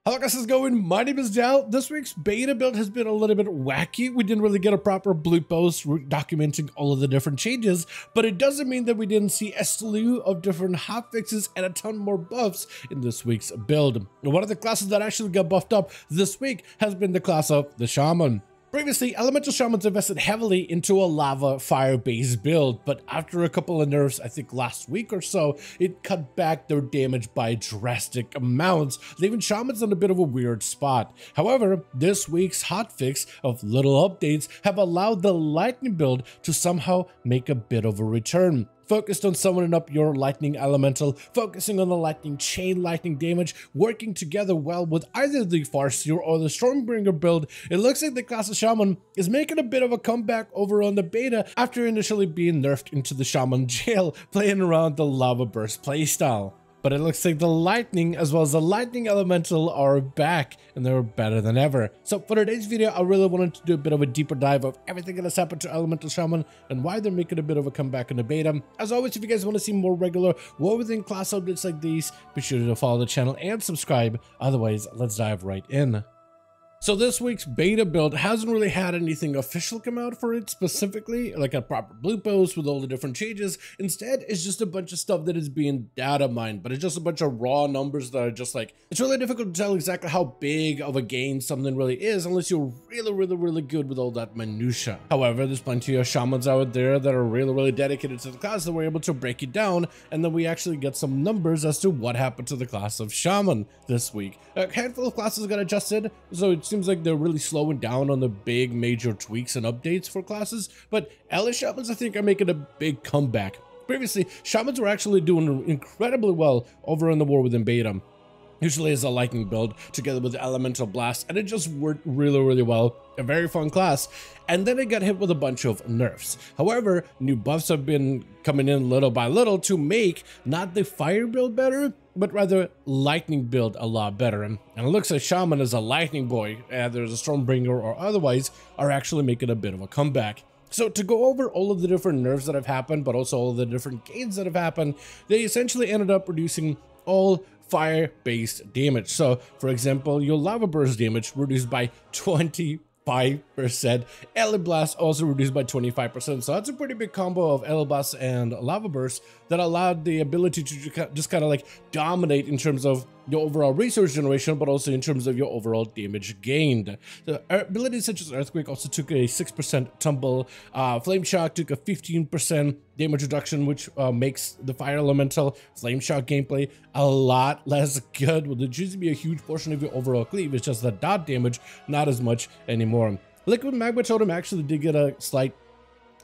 Hello guys, how's it going? My name is Dal. This week's beta build has been a little bit wacky. We didn't really get a proper blue post documenting all of the different changes, but it doesn't mean that we didn't see a slew of different hotfixes and a ton more buffs in this week's build. And one of the classes that actually got buffed up this week has been the class of the Shaman. Previously, Elemental Shamans invested heavily into a lava fire-based build, but after a couple of nerfs, I think last week or so, it cut back their damage by drastic amounts, leaving Shamans in a bit of a weird spot. However, this week's hotfix of little updates have allowed the lightning build to somehow make a bit of a return. Focused on summoning up your lightning elemental, focusing on the lightning chain lightning damage, working together well with either the Farseer or the Stormbringer build, it looks like the class of Shaman is making a bit of a comeback over on the beta after initially being nerfed into the Shaman jail, playing around the Lava Burst playstyle. But it looks like the lightning as well as the lightning elemental are back and they're better than ever. So for today's video, I really wanted to do a bit of a deeper dive of everything that has happened to Elemental Shaman and why they're making a bit of a comeback in the beta. As always, if you guys want to see more regular war within class updates like these, be sure to follow the channel and subscribe. Otherwise, let's dive right in. So this week's beta build hasn't really had anything official come out for it specifically, like a proper blue post with all the different changes. Instead, it's just a bunch of stuff that is being data mined, but it's just a bunch of raw numbers that are just like, it's really difficult to tell exactly how big of a gain something really is unless you're really good with all that minutia. However, there's plenty of shamans out there that are really dedicated to the class that were able to break it down, and then we actually get some numbers as to what happened to the class of Shaman this week. A handful of classes got adjusted, so it seems like they're really slowing down on the big major tweaks and updates for classes, but LA Shamans I think are making a big comeback. Previously, Shamans were actually doing incredibly well over in the War Within beta, usually as a lightning build together with the elemental blast, and it just worked really well. A very fun class, and then it got hit with a bunch of nerfs. However, new buffs have been coming in little by little to make not the fire build better, but rather lightning build a lot better. And it looks like Shaman as a lightning boy, either as a Stormbringer or otherwise, are actually making a bit of a comeback. So to go over all of the different nerfs that have happened, but also all of the different gains that have happened, they essentially ended up reducing all fire-based damage. So for example, your lava burst damage reduced by 25%. Ele Blast also reduced by 25%. So that's a pretty big combo of Ele Blast and Lava Burst that allowed the ability to just kind of like dominate in terms of your overall resource generation, but also in terms of your overall damage gained. The abilities such as Earthquake also took a 6% tumble. Flame Shock took a 15% damage reduction, which makes the Fire Elemental Flame Shock gameplay a lot less good. Well, it used to be a huge portion of your overall cleave. It's just the dot damage, not as much anymore. Liquid Magma Totem actually did get a slight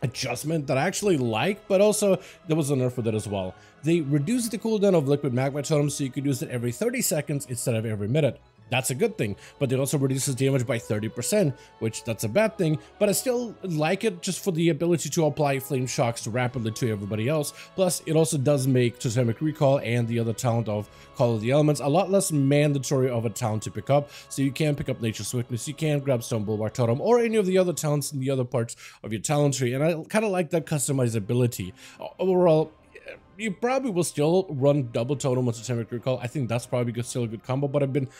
adjustment that I actually like, but also there was a nerf for that as well. They reduced the cooldown of Liquid Magma Totem so you could use it every 30 seconds instead of every minute. That's a good thing, but it also reduces damage by 30%, which that's a bad thing, but I still like it just for the ability to apply flame shocks rapidly to everybody else. Plus, it also does make Totemic Recall and the other talent of Call of the Elements a lot less mandatory of a talent to pick up, so you can pick up Nature Swiftness, you can grab Stone Bulwark Totem, or any of the other talents in the other parts of your talent tree, and I kind of like that customizability. Overall, you probably will still run double totem with Totemic Recall. I think that's probably still a good combo, but I've been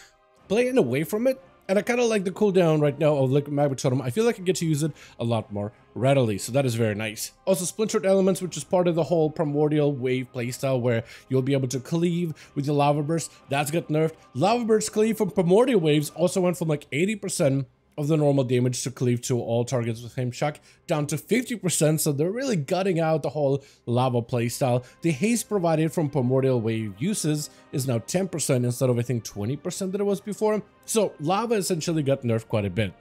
playing away from it, and I kind of like the cooldown right now of Liquid Magma Totem. I feel like I get to use it a lot more readily, so that is very nice. Also, Splintered Elements, which is part of the whole Primordial Wave playstyle where you'll be able to cleave with your Lava Burst, that's got nerfed. Lava Burst cleave from Primordial Waves also went from like 80% of the normal damage to cleave to all targets with Flame Shock down to 50%, so they're really gutting out the whole lava playstyle. The haste provided from Primordial Wave uses is now 10% instead of I think 20% that it was before, so lava essentially got nerfed quite a bit.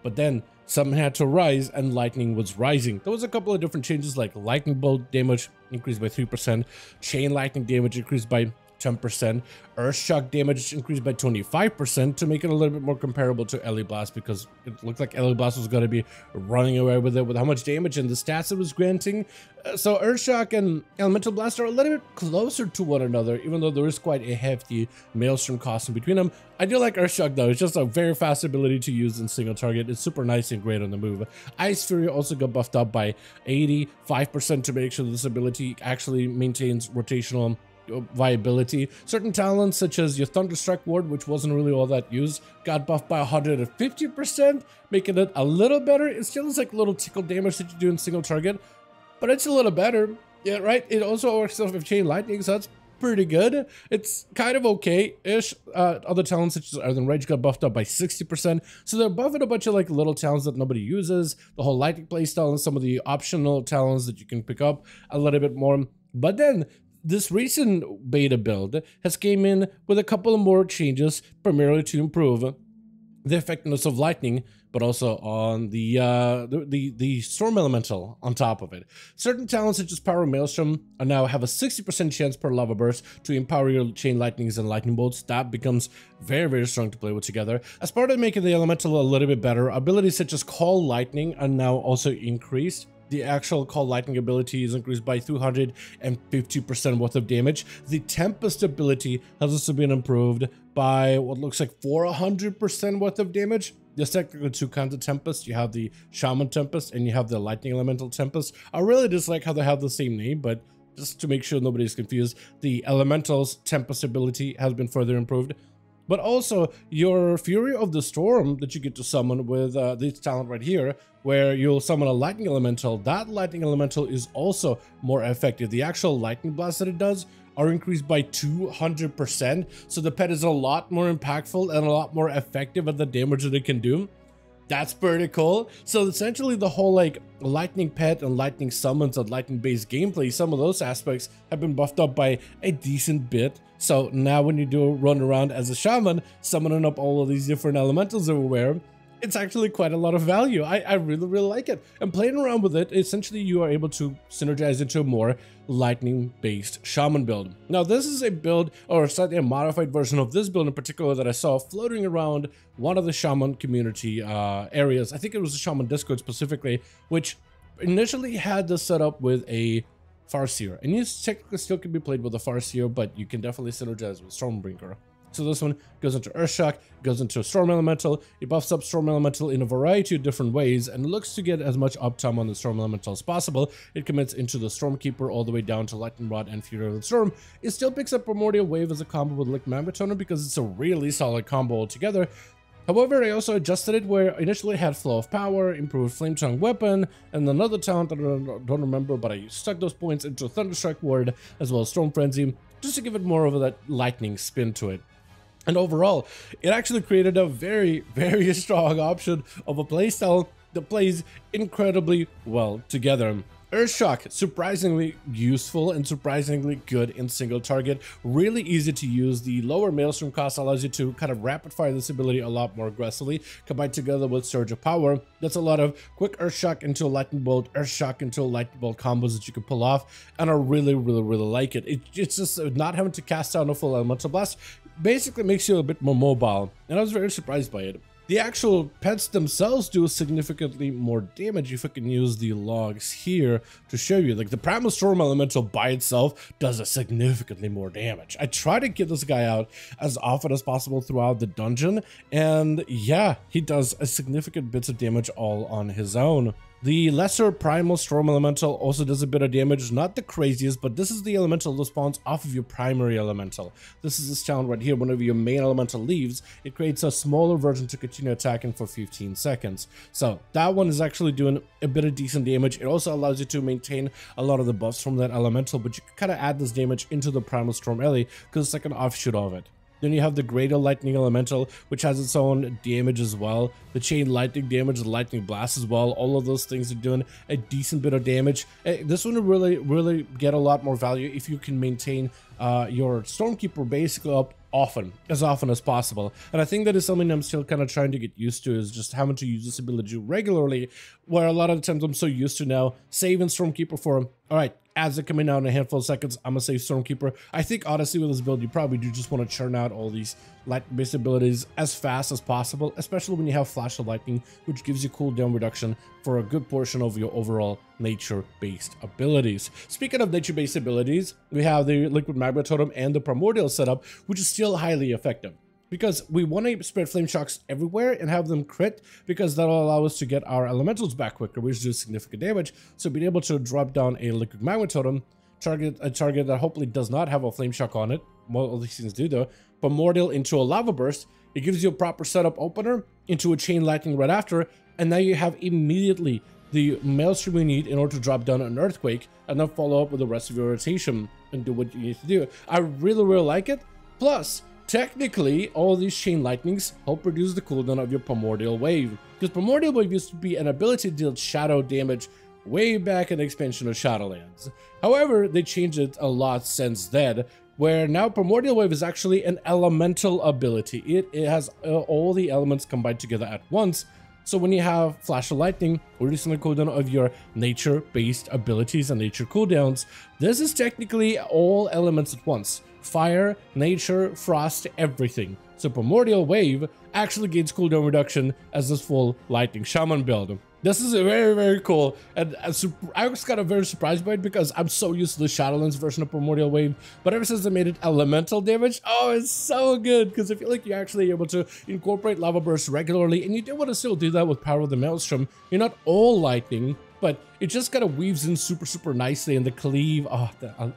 But then something had to rise and lightning was rising. There was a couple of different changes like lightning bolt damage increased by 3%, chain lightning damage increased by 10%, Earth Shock damage increased by 25% to make it a little bit more comparable to Ele Blast, because it looked like Ele Blast was going to be running away with it with how much damage and the stats it was granting. So Earth Shock and Elemental Blast are a little bit closer to one another, even though there is quite a hefty Maelstrom cost in between them. I do like Earth Shock though. It's just a very fast ability to use in single target. It's super nice and great on the move. Ice Fury also got buffed up by 85% to make sure this ability actually maintains rotational viability. Certain talents such as your Thunderstrike ward, which wasn't really all that used, got buffed by 150%, making it a little better. It still is like little tickle damage that you do in single target, but it's a little better. Yeah, right? It also works off of Chain Lightning, so that's pretty good. It's kind of okay-ish. Other talents such as Earthen Rage got buffed up by 60%. So they're buffing a bunch of like little talents that nobody uses. The whole Lightning playstyle and some of the optional talents that you can pick up a little bit more. But then this recent beta build has came in with a couple of more changes, primarily to improve the effectiveness of lightning, but also on the storm elemental on top of it. Certain talents such as Power Maelstrom are now have a 60% chance per lava burst to empower your chain lightnings and lightning bolts. That becomes very, very strong to play with together. As part of making the elemental a little bit better, abilities such as Call Lightning are now also increased. The actual Call Lightning ability is increased by 250% worth of damage. The Tempest ability has also been improved by what looks like 400% worth of damage. There's technically two kinds of Tempest. You have the Shaman Tempest and you have the Lightning Elemental Tempest. I really dislike how they have the same name, but just to make sure nobody's confused, the Elemental's Tempest ability has been further improved. But also, your Fury of the Storm that you get to summon with this talent right here, where you'll summon a Lightning Elemental, that Lightning Elemental is also more effective. The actual Lightning Blast that it does are increased by 200%, so the pet is a lot more impactful and a lot more effective at the damage that it can do. That's pretty cool. So essentially the whole like lightning pet and lightning summons and lightning based gameplay, some of those aspects have been buffed up by a decent bit. So now when you do run around as a shaman, summoning up all of these different elementals everywhere, it's actually quite a lot of value. I really, really like it. And playing around with it, essentially you are able to synergize into a more lightning-based shaman build. Now, this is a build, or slightly a modified version of this build in particular that I saw floating around one of the shaman community areas. I think it was the shaman Discord specifically, which initially had this set up with a Farseer. And you technically still can be played with a Farseer, but you can definitely synergize with Stormbringer. So this one goes into Earthshock, goes into a Storm Elemental. It buffs up Storm Elemental in a variety of different ways and looks to get as much uptime on the Storm Elemental as possible. It commits into the Stormkeeper all the way down to Lightning Rod and Fury of the Storm. It still picks up Primordial Wave as a combo with Liquid Magma Toner because it's a really solid combo altogether. However, I also adjusted it where initially it had Flow of Power, improved Flame Tongue Weapon, and another talent that I don't remember, but I stuck those points into Thunderstrike Ward as well as Storm Frenzy just to give it more of that lightning spin to it. And overall, it actually created a very, very strong option of a playstyle that plays incredibly well together. Earthshock, surprisingly useful and surprisingly good in single target. Really easy to use. The lower Maelstrom cost allows you to kind of rapid fire this ability a lot more aggressively, combined together with Surge of Power. That's a lot of quick Earthshock into a Lightning Bolt, Earthshock into a Lightning Bolt combos that you can pull off, and I really, really, really like it. It's just not having to cast down a full Elemental Blast basically makes you a bit more mobile, and I was very surprised by it. The actual pets themselves do significantly more damage if I can use the logs here to show you. Like the Primal Storm Elemental by itself does a significantly more damage. I try to get this guy out as often as possible throughout the dungeon, and yeah, he does a significant bits of damage all on his own. The lesser Primal Storm Elemental also does a bit of damage, not the craziest, but this is the elemental that spawns off of your primary elemental. This is this talent right here. Whenever your main elemental leaves, it creates a smaller version to continue attacking for 15 seconds. So that one is actually doing a bit of decent damage. It also allows you to maintain a lot of the buffs from that elemental, but you can kind of add this damage into the Primal Storm Ele because it's like an offshoot of it. Then you have the Greater Lightning Elemental, which has its own damage as well. The Chain Lightning damage, the Lightning Blast as well. All of those things are doing a decent bit of damage. This one will really get a lot more value if you can maintain your Stormkeeper basically up as often as possible. And I think that is something I'm still kind of trying to get used to, is just having to use this ability regularly, where a lot of the times I'm so used to now saving Stormkeeper for, all right, as they're coming out in a handful of seconds, I'm gonna save Stormkeeper. I think honestly with this build, you probably do just want to churn out all these light-based abilities as fast as possible, especially when you have Flash of Lightning, which gives you cooldown reduction for a good portion of your overall nature-based abilities. Speaking of nature-based abilities, we have the Liquid Magma Totem and the Primordial setup, which is still highly effective, because we want to spread Flame Shocks everywhere and have them crit, because that'll allow us to get our elementals back quicker, which do significant damage. So being able to drop down a Liquid Magma Totem target that hopefully does not have a flame shock on it. All these things do though. Primordial into a lava burst. It gives you a proper setup opener into a chain lightning right after, and now you have immediately the maelstrom you need in order to drop down an earthquake, and then follow up with the rest of your rotation and do what you need to do. I really like it. Plus, technically, all these chain lightnings help reduce the cooldown of your primordial wave, because primordial wave used to be an ability to deal shadow damage way back in the expansion of Shadowlands. However, they changed it a lot since then, where now primordial wave is actually an elemental ability. It has all the elements combined together at once. So when you have flash of lightning, reducing the cooldown of your nature-based abilities and nature cooldowns, this is technically all elements at once. Fire, nature, frost, everything. So primordial wave actually gains cooldown reduction as this full lightning shaman build. This is very cool, and I was kind of very surprised by it because I'm so used to the Shadowlands version of Primordial Wave, but ever since they made it elemental damage, oh, it's so good, because I feel like you're actually able to incorporate lava bursts regularly, and you do want to still do that with Power of the Maelstrom. You're not all lightning, but it just kind of weaves in super nicely, and the cleave, oh,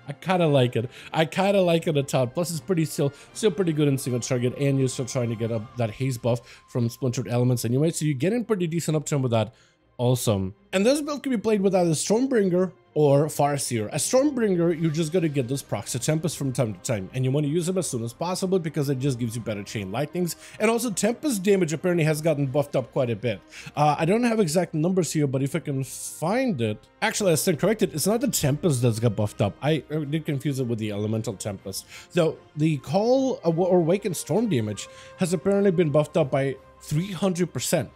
I kind of like it. I kind of like it a ton. Plus, it's still pretty good in single target, and you're still trying to get up that haze buff from splintered elements anyway, so you get in pretty decent upturn with that. Awesome. And this build can be played with either Stormbringer or Farseer. As Stormbringer, you're just going to get those procs to Tempest from time to time, and you want to use them as soon as possible because it just gives you better chain lightnings. And also Tempest damage apparently has gotten buffed up quite a bit. I don't have exact numbers here, but if I can find it, actually I stand corrected, it's not the Tempest that's got buffed up. I did confuse it with the Elemental Tempest. Though the Call or Awaken Storm damage has apparently been buffed up by 300%.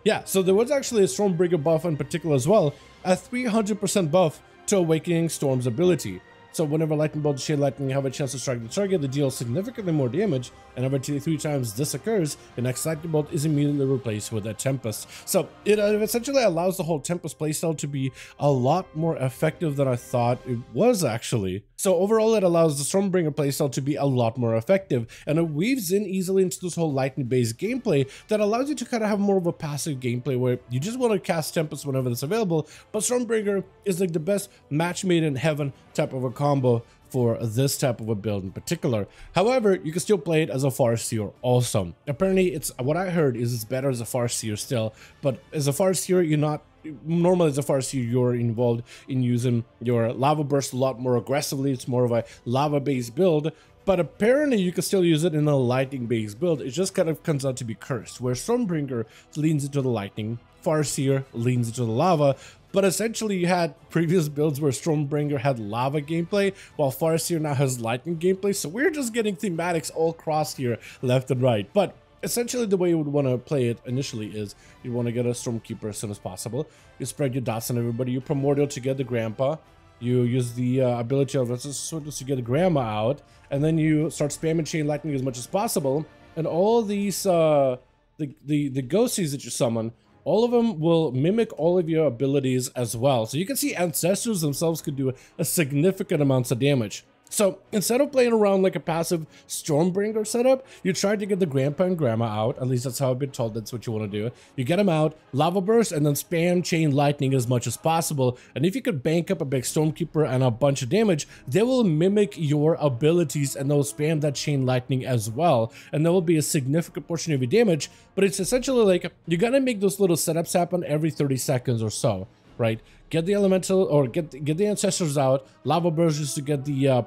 Yeah, so there was actually a Stormbringer buff in particular as well, a 300% buff to Awakening Storm's ability. So whenever Lightning Bolt, Shade Lightning have a chance to strike the target, they deal significantly more damage, and every 3 times this occurs, the next Lightning Bolt is immediately replaced with a Tempest. So it essentially allows the whole Tempest playstyle to be a lot more effective than I thought it was actually. So overall, it allows the Stormbringer playstyle to be a lot more effective, and it weaves in easily into this whole lightning-based gameplay that allows you to kind of have more of a passive gameplay where you just want to cast Tempest whenever it's available, but Stormbringer is like the best match made in heaven type of a combo for this type of a build in particular. However, you can still play it as a Farseer also. Apparently, it's what I heard is it's better as a Farseer still, but as a Farseer, you're not normally as a Farseer, you're involved in using your lava burst a lot more aggressively. It's more of a lava based build, but apparently you can still use it in a lightning based build. It just kind of comes out to be cursed, where Stormbringer leans into the lightning, Farseer leans into the lava. But essentially you had previous builds where Stormbringer had lava gameplay, while Farseer now has lightning gameplay. So we're just getting thematics all crossed here left and right. But essentially the way you would want to play it initially is you want to get a Stormkeeper as soon as possible. You spread your dots on everybody. You Primordial to get the Grandpa. You use the ability of Assassination to get the Grandma out. And then you start spamming Chain Lightning as much as possible. And all these, the ghosties that you summon, all of them will mimic all of your abilities as well. So you can see Ancestors themselves could do a significant amounts of damage. So instead of playing around like a passive Stormbringer setup, you try to get the Grandpa and Grandma out. At least that's how I've been told that's what you want to do. You get them out, Lava Burst, and then spam Chain Lightning as much as possible. And if you could bank up a big Stormkeeper and a bunch of damage, they will mimic your abilities and they'll spam that Chain Lightning as well. And there will be a significant portion of your damage, but it's essentially like you gotta make those little setups happen every 30 seconds or so, right? Get the Elemental or get the Ancestors out, Lava Burst just to get the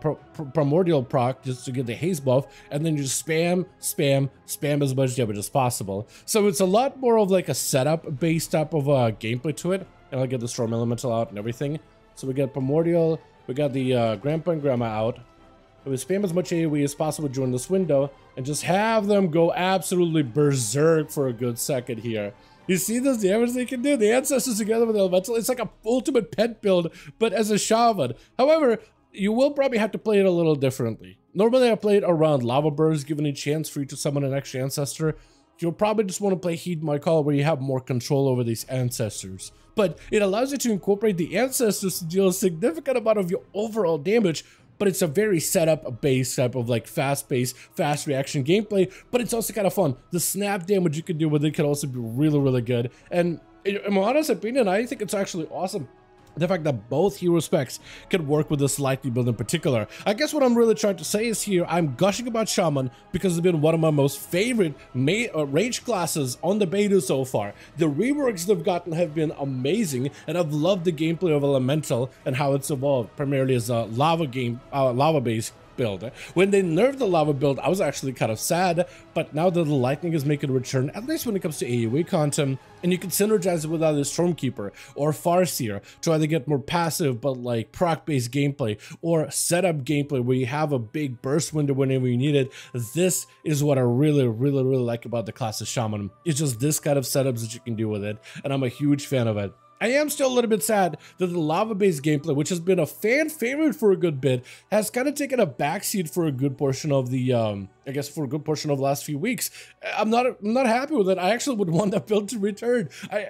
Primordial proc, just to get the haze buff, and then just spam as much damage as possible. So it's a lot more of like a setup based type of gameplay to it. And I'll get the Storm Elemental out and everything. So we got Primordial, we got the Grandpa and Grandma out. We spam as much AoE as possible during this window and just have them go absolutely berserk for a good second here. You see those damage they can do? The Ancestors together with the Elemental, it's like a ultimate pet build, but as a Shaman. However, you will probably have to play it a little differently. Normally I play it around Lava Bursts, giving a chance for you to summon an extra Ancestor. You'll probably just want to play Heed My Call where you have more control over these Ancestors. But it allows you to incorporate the Ancestors to deal a significant amount of your overall damage, but it's a very setup-based type of like fast-paced, fast reaction gameplay, but it's also kind of fun. The snap damage you can do with it can also be really good. And in my honest opinion, I think it's actually awesome the fact that both hero specs can work with this lightning build in particular. I guess what I'm really trying to say is here, I'm gushing about Shaman because it's been one of my most favorite range classes on the beta so far. The reworks they've gotten have been amazing, and I've loved the gameplay of Elemental and how it's evolved, primarily as a lava-based build. When they nerfed the lava build, I was actually kind of sad, but now that the lightning is making a return, at least when it comes to AoE content, and you can synergize it with either Stormkeeper or Farseer to either get more passive but like proc-based gameplay or setup gameplay where you have a big burst window whenever you need it. This is what I really like about the class of Shaman. It's just this kind of setups that you can do with it, and I'm a huge fan of it. I am still a little bit sad that the lava-based gameplay, which has been a fan favorite for a good bit, has kind of taken a backseat for a good portion of the, I guess for a good portion of the last few weeks. I'm not happy with it. I actually would want that build to return.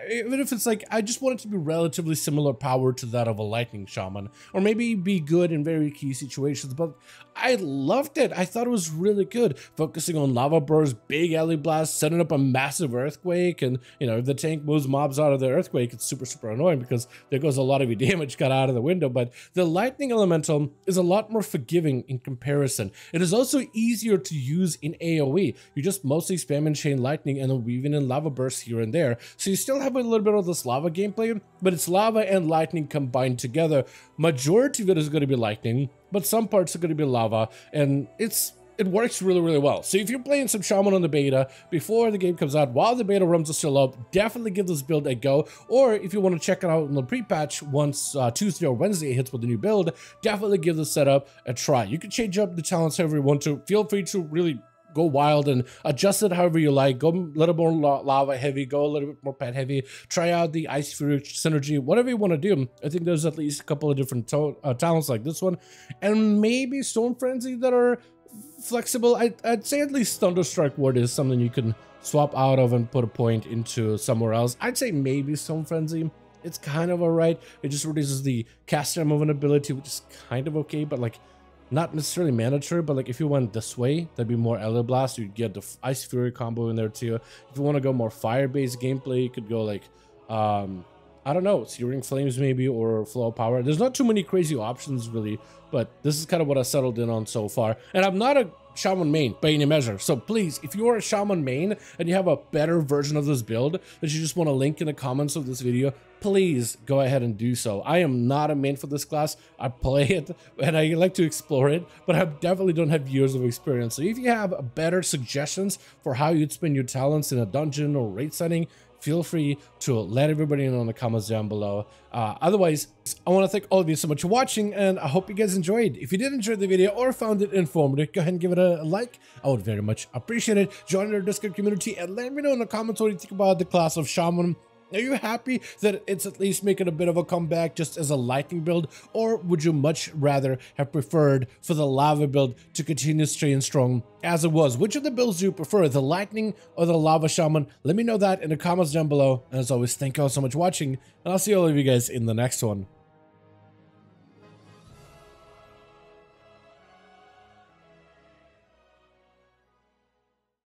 Even if it's like, I just want it to be relatively similar power to that of a Lightning Shaman, or maybe be good in very key situations, but I loved it. I thought it was really good, focusing on lava bursts, big alley blasts, setting up a massive earthquake, and you know, if the tank moves mobs out of the earthquake, it's super annoying because there goes a lot of your damage got out of the window. But the lightning elemental is a lot more forgiving in comparison. It is also easier to use in AoE. You just mostly spam and chain lightning and then weaving in lava bursts here and there, so you still have a little bit of this lava gameplay, but it's lava and lightning combined together. Majority of it is going to be lightning, but some parts are going to be lava, and it works really well. So if you're playing some Shaman on the beta before the game comes out, while the beta runs are still up, definitely give this build a go. Or if you want to check it out in the pre-patch once Tuesday or Wednesday hits with the new build, definitely give the setup a try. You can change up the talents however you want to. Feel free to really go wild and adjust it however you like. Go a little more lava heavy, go a little bit more pet heavy, try out the ice fury synergy, whatever you want to do. I think there's at least a couple of different talents like this one, and maybe Storm Frenzy that are flexible. I'd say at least Thunderstrike Ward is something you can swap out of and put a point into somewhere else. I'd say maybe Storm Frenzy. It's kind of alright. It just reduces the cast time of an ability, which is kind of okay, but like not necessarily mandatory. But like if you went this way, that'd be more Elder Blast. You'd get the Ice Fury combo in there too. If you want to go more fire-based gameplay, you could go like I don't know, Searing Flames maybe, or Flow of Power. There's not too many crazy options really, but this is kind of what I settled in on so far. And I'm not a Shaman main by any measure, so please, if you are a Shaman main and you have a better version of this build that you just want to link in the comments of this video, please go ahead and do so. I am not a main for this class. I play it and I like to explore it, but I definitely don't have years of experience. So if you have better suggestions for how you'd spend your talents in a dungeon or raid setting, feel free to let everybody know in the comments down below. Otherwise, I want to thank all of you so much for watching, and I hope you guys enjoyed. If you did enjoy the video or found it informative, go ahead and give it a like. I would very much appreciate it. Join our Discord community and let me know in the comments what you think about the class of Shaman. Are you happy that it's at least making a bit of a comeback just as a lightning build, or would you much rather have preferred for the lava build to continue staying strong as it was? Which of the builds do you prefer, the lightning or the lava shaman? Let me know that in the comments down below. And as always, thank you all so much for watching, and I'll see all of you guys in the next one.